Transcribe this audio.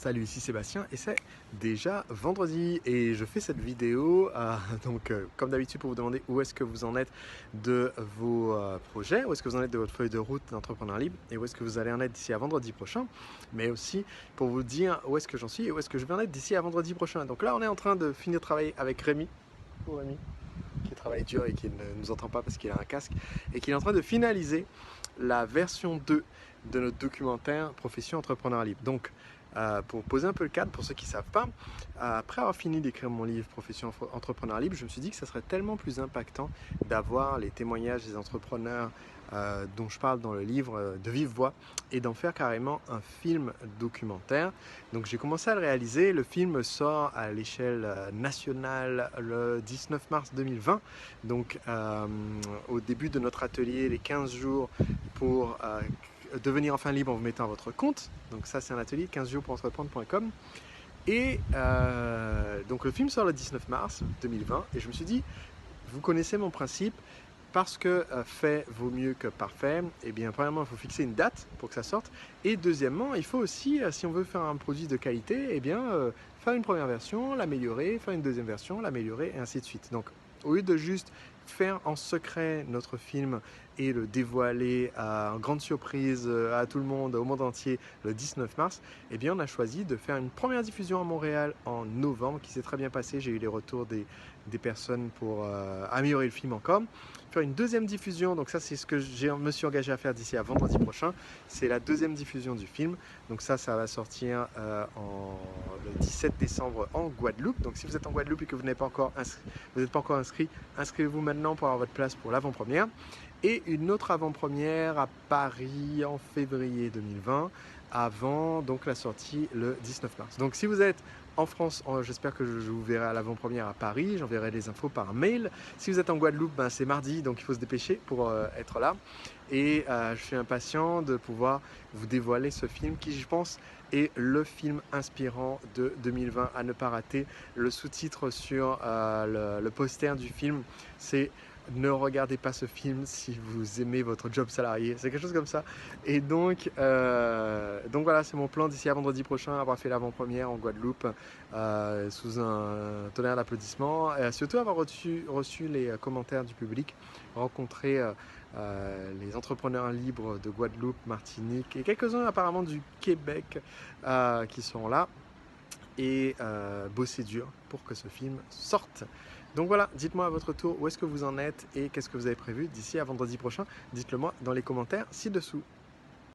Salut, ici Sébastien et c'est déjà vendredi et je fais cette vidéo comme d'habitude pour vous demander où est-ce que vous en êtes de vos projets, où est-ce que vous en êtes de votre feuille de route d'entrepreneur libre et où est-ce que vous allez en être d'ici à vendredi prochain, mais aussi pour vous dire où est-ce que j'en suis et où est-ce que je vais en être d'ici à vendredi prochain. Donc là on est en train de finir de travailler avec Rémi, qui travaille dur et qui ne nous entend pas parce qu'il a un casque et qui est en train de finaliser la version 2 de notre documentaire Profession Entrepreneur Libre. Donc, pour poser un peu le cadre, pour ceux qui ne savent pas, après avoir fini d'écrire mon livre Profession Entrepreneur Libre, je me suis dit que ça serait tellement plus impactant d'avoir les témoignages des entrepreneurs dont je parle dans le livre de vive voix et d'en faire carrément un film documentaire. Donc j'ai commencé à le réaliser, le film sort à l'échelle nationale le 19 mars 2020, donc au début de notre atelier, les 15 jours pour devenir enfin libre en vous mettant à votre compte. Donc ça c'est un atelier 15 jours pour entreprendre.com. Et donc le film sort le 19 mars 2020 et je me suis dit, vous connaissez mon principe, parce que fait vaut mieux que parfait, et bien premièrement il faut fixer une date pour que ça sorte, et deuxièmement il faut aussi, si on veut faire un produit de qualité, et bien faire une première version, l'améliorer, faire une deuxième version, l'améliorer, et ainsi de suite. Donc au lieu de juste faire en secret notre film et le dévoiler en grande surprise à tout le monde, au monde entier, le 19 mars, eh bien on a choisi de faire une première diffusion à Montréal en novembre, qui s'est très bien passé. J'ai eu les retours des personnes pour améliorer le film encore. Faire une deuxième diffusion, donc ça c'est ce que je me suis engagé à faire d'ici à vendredi prochain, c'est la deuxième diffusion du film. Donc ça va sortir le 17 décembre en Guadeloupe. Donc si vous êtes en Guadeloupe et que vous n'êtes pas encore inscrit, inscrivez-vous maintenant pour avoir votre place pour l'avant-première. Et une autre avant-première à Paris en février 2020, avant donc la sortie le 19 mars. Donc si vous êtes en France, j'espère que je vous verrai à l'avant-première à Paris, j'enverrai les infos par mail. Si vous êtes en Guadeloupe, c'est mardi, donc il faut se dépêcher pour être là. Et je suis impatient de pouvoir vous dévoiler ce film qui, je pense, est le film inspirant de 2020 à ne pas rater. Le sous-titre sur le poster du film, c'est « Ne regardez pas ce film si vous aimez votre job salarié ». C'est quelque chose comme ça. Et donc voilà, c'est mon plan d'ici à vendredi prochain, avoir fait l'avant-première en Guadeloupe sous un tonnerre d'applaudissements. Et surtout avoir reçu les commentaires du public, rencontrer les entrepreneurs libres de Guadeloupe, Martinique et quelques-uns apparemment du Québec qui sont là, et bosser dur pour que ce film sorte. Donc voilà, dites-moi à votre tour où est-ce que vous en êtes et qu'est-ce que vous avez prévu d'ici à vendredi prochain. Dites-le moi dans les commentaires ci-dessous.